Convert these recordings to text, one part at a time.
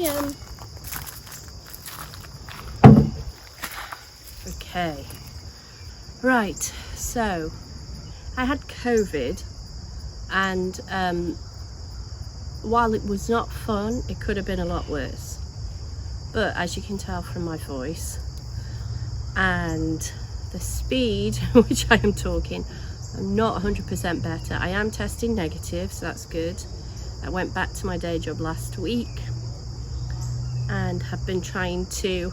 Vivianne. Okay, right, so I had COVID, and while it was not fun, it could have been a lot worse. But as you can tell from my voice and the speed which I am talking, I'm not 100% better. I am testing negative, so that's good. I went back to my day job last week and have been trying to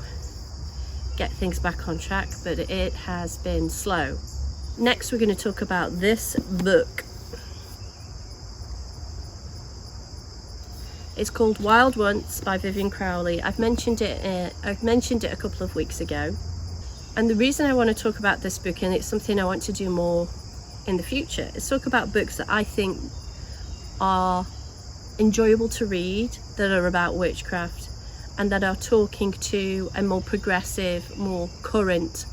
get things back on track, but it has been slow. Next, we're going to talk about this book. It's called Wild Once by Vivianne Crowley. I've mentioned it a couple of weeks ago, and the reason I want to talk about this book, and it's something I want to do more in the future, is talk about books that I think are enjoyable to read, that are about witchcraft, and that are talking to a more progressive, more current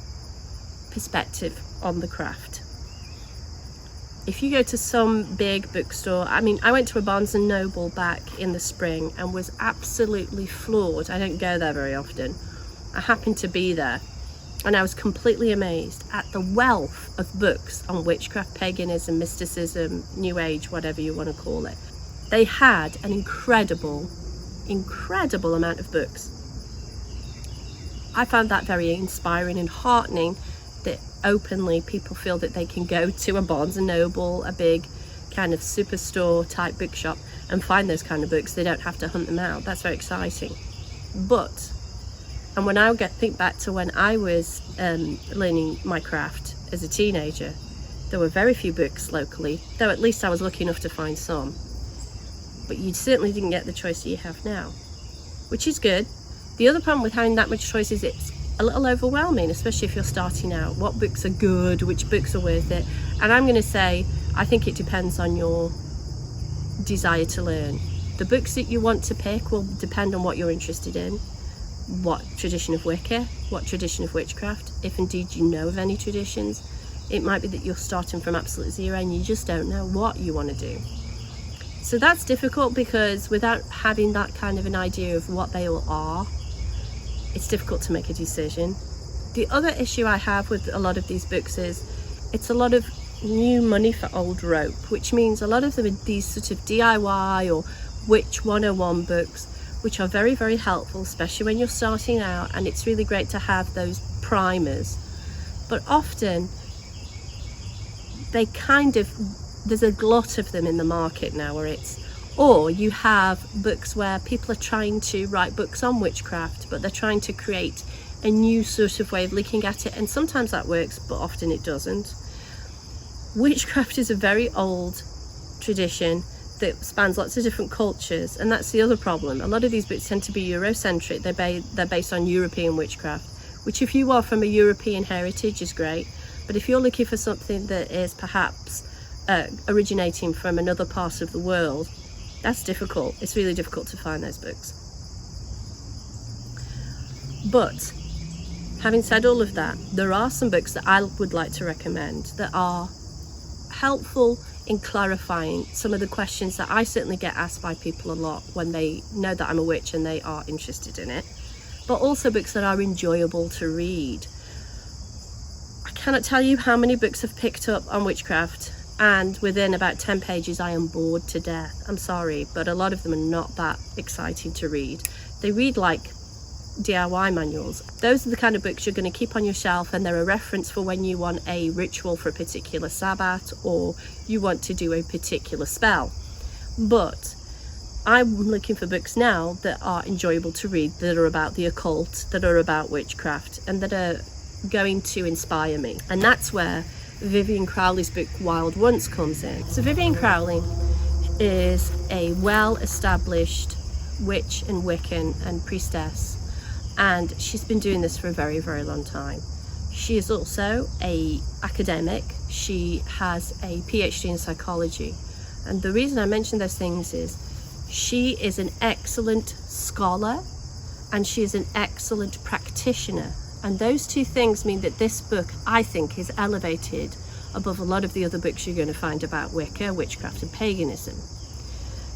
perspective on the craft. If you go to some big bookstore, I mean, I went to a Barnes and Noble back in the spring and was absolutely floored. I don't go there very often. I happened to be there, and I was completely amazed at the wealth of books on witchcraft, paganism, mysticism, New Age, whatever you want to call it. They had an incredible amount of books. I found that very inspiring and heartening, that openly people feel that they can go to a Barnes and Noble, a big kind of superstore type bookshop, and find those kind of books. They don't have to hunt them out. That's very exciting. But, and when I think back to when I was learning my craft as a teenager, there were very few books locally, though at least I was lucky enough to find some. But you certainly didn't get the choice that you have now, which is good. The other problem with having that much choice is it's a little overwhelming, especially if you're starting out. What books are good? Which books are worth it? And I'm going to say, I think it depends on your desire to learn. The books that you want to pick will depend on what you're interested in, what tradition of Wicca, what tradition of witchcraft, if indeed you know of any traditions. It might be that you're starting from absolute zero and you just don't know what you want to do. So that's difficult, because without having that kind of an idea of what they all are, it's difficult to make a decision. The other issue I have with a lot of these books is it's a lot of new money for old rope, which means a lot of them are these sort of DIY or Witch 101 books, which are very, very helpful, especially when you're starting out, and it's really great to have those primers. But often they there's a glut of them in the market now, or you have books where people are trying to write books on witchcraft, but they're trying to create a new sort of way of looking at it, and sometimes that works, but often it doesn't. Witchcraft is a very old tradition that spans lots of different cultures, and that's the other problem. A lot of these books tend to be Eurocentric. They're based on European witchcraft, which, if you are from a European heritage, is great, but if you're looking for something that is perhaps originating from another part of the world, that's difficult. It's really difficult to find those books. But having said all of that, there are some books that I would like to recommend that are helpful in clarifying some of the questions that I certainly get asked by people a lot when they know that I'm a witch and they are interested in it, but also books that are enjoyable to read. I cannot tell you how many books I've picked up on witchcraft, and within about 10 pages I am bored to death. I'm sorry, but a lot of them are not that exciting to read. They read like DIY manuals. Those are the kind of books you're going to keep on your shelf, and they're a reference for when you want a ritual for a particular Sabbath, or you want to do a particular spell. But I'm looking for books now that are enjoyable to read, that are about the occult, that are about witchcraft, and that are going to inspire me. And that's where Vivianne Crowley's book Wild Once comes in. So Vivianne Crowley is a well-established witch and Wiccan and priestess, and she's been doing this for a very, very long time. She is also an academic. She has a PhD in psychology, and the reason I mention those things is she is an excellent scholar and she is an excellent practitioner. And those two things mean that this book, I think, is elevated above a lot of the other books you're going to find about Wicca, witchcraft and paganism.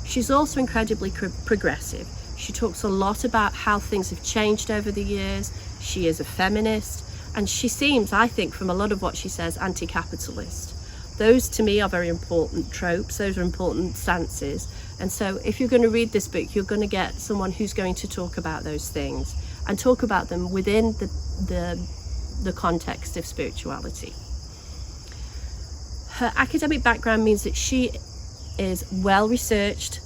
She's also incredibly progressive. She talks a lot about how things have changed over the years. She is a feminist, and she seems, I think, from a lot of what she says, anti-capitalist. Those to me are very important tropes, those are important stances. And so if you're going to read this book, you're going to get someone who's going to talk about those things and talk about them within the context of spirituality. Her academic background means that she is well researched,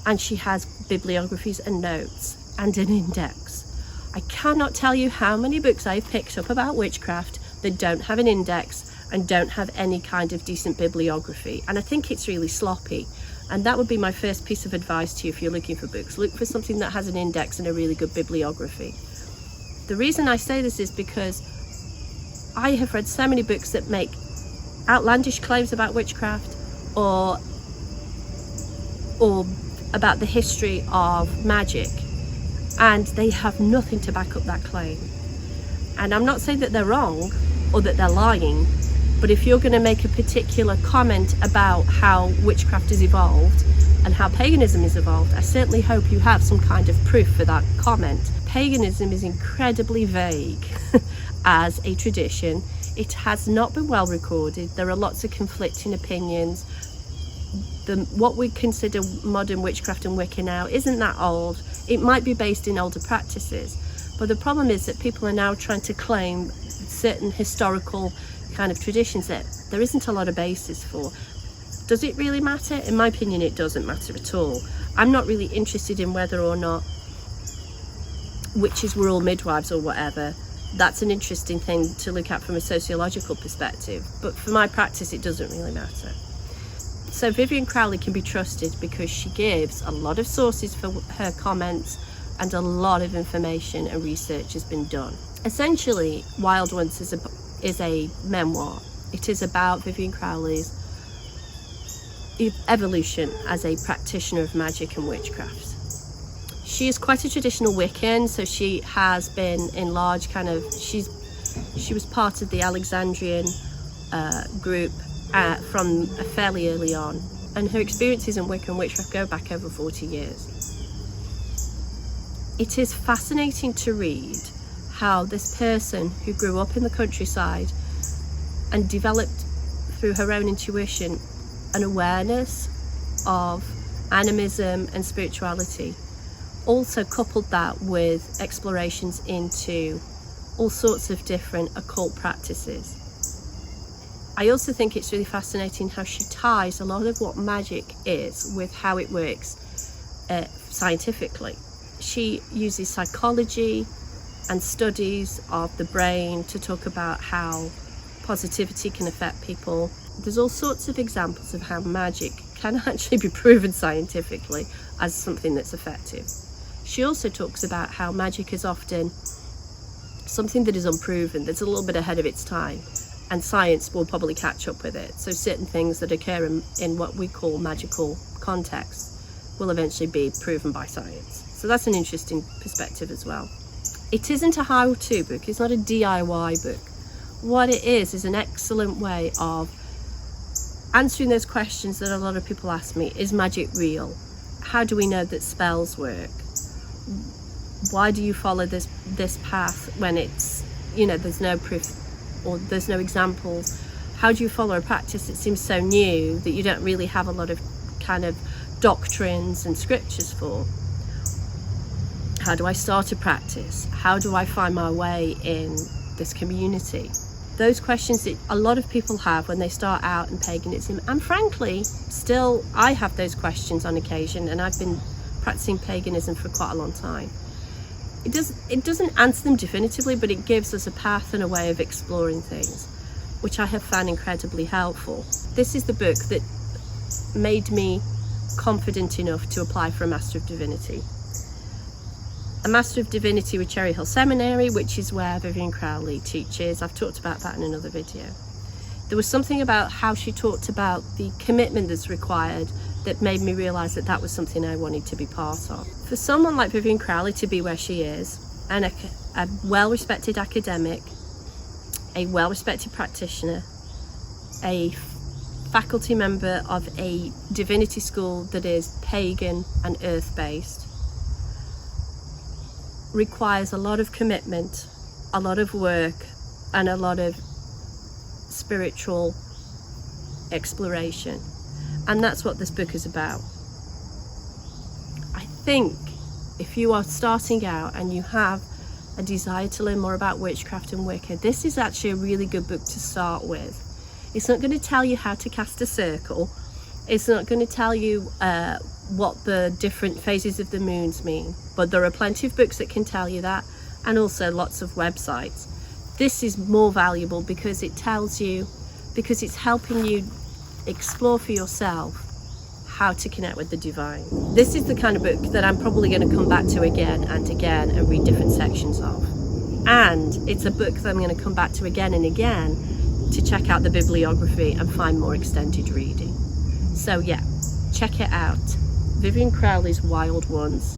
and she has bibliographies and notes and an index. I cannot tell you how many books I've picked up about witchcraft that don't have an index and don't have any kind of decent bibliography, and I think it's really sloppy. And that would be my first piece of advice to you if you're looking for books. Look for something that has an index and a really good bibliography. The reason I say this is because I have read so many books that make outlandish claims about witchcraft or about the history of magic, and they have nothing to back up that claim. And I'm not saying that they're wrong or that they're lying, but if you're going to make a particular comment about how witchcraft has evolved and how paganism has evolved, I certainly hope you have some kind of proof for that comment. Paganism is incredibly vague as a tradition. It has not been well recorded. There are lots of conflicting opinions. What we consider modern witchcraft and Wicca now isn't that old. It might be based in older practices, but the problem is that people are now trying to claim certain historical kind of traditions that there isn't a lot of basis for. Does it really matter? In my opinion, it doesn't matter at all. I'm not really interested in whether or not witches were all midwives or whatever. That's an interesting thing to look at from a sociological perspective, but for my practice it doesn't really matter. So Vivianne Crowley can be trusted because she gives a lot of sources for her comments, and a lot of information and research has been done. Essentially, Wild Ones is a memoir. It is about Vivianne Crowley's evolution as a practitioner of magic and witchcraft. She is quite a traditional Wiccan, so she has been in large kind of, she was part of the Alexandrian group from fairly early on, and her experiences in Wicca and witchcraft go back over 40 years. It is fascinating to read how this person who grew up in the countryside and developed through her own intuition an awareness of animism and spirituality, also coupled that with explorations into all sorts of different occult practices. I also think it's really fascinating how she ties a lot of what magic is with how it works scientifically. She uses psychology and studies of the brain to talk about how positivity can affect people. There's all sorts of examples of how magic can actually be proven scientifically as something that's effective. She also talks about how magic is often something that is unproven, that's a little bit ahead of its time, and science will probably catch up with it. So certain things that occur in what we call magical contexts will eventually be proven by science. So that's an interesting perspective as well. It isn't a how-to book, it's not a DIY book. What it is an excellent way of answering those questions that a lot of people ask me. Is magic real? How do we know that spells work? Why do you follow this path when it's, there's no proof or there's no examples? How do you follow a practice that seems so new that you don't really have a lot of kind of doctrines and scriptures for? How do I start a practice? How do I find my way in this community? Those questions that a lot of people have when they start out in paganism, and frankly, still I have those questions on occasion, and I've been practicing paganism for quite a long time. It doesn't answer them definitively, but it gives us a path and a way of exploring things, which I have found incredibly helpful. This is the book that made me confident enough to apply for a Master of Divinity. A Master of Divinity with Cherry Hill Seminary, which is where Vivianne Crowley teaches. I've talked about that in another video. There was something about how she talked about the commitment that's required that made me realise that that was something I wanted to be part of. For someone like Vivianne Crowley to be where she is, and a well-respected academic, a well-respected practitioner, a faculty member of a divinity school that is pagan and earth-based, requires a lot of commitment, a lot of work, and a lot of spiritual exploration. And that's what this book is about. I think if you are starting out and you have a desire to learn more about witchcraft and Wicca, this is actually a really good book to start with. It's not going to tell you how to cast a circle. It's not going to tell you what the different phases of the moons mean, but there are plenty of books that can tell you that, and also lots of websites. This is more valuable because it tells you, because it's helping you explore for yourself how to connect with the divine. This is the kind of book that I'm probably going to come back to again and again and read different sections of. And it's a book that I'm going to come back to again and again to check out the bibliography and find more extended reading. So yeah, check it out. Vivianne Crowley's Wild Ones.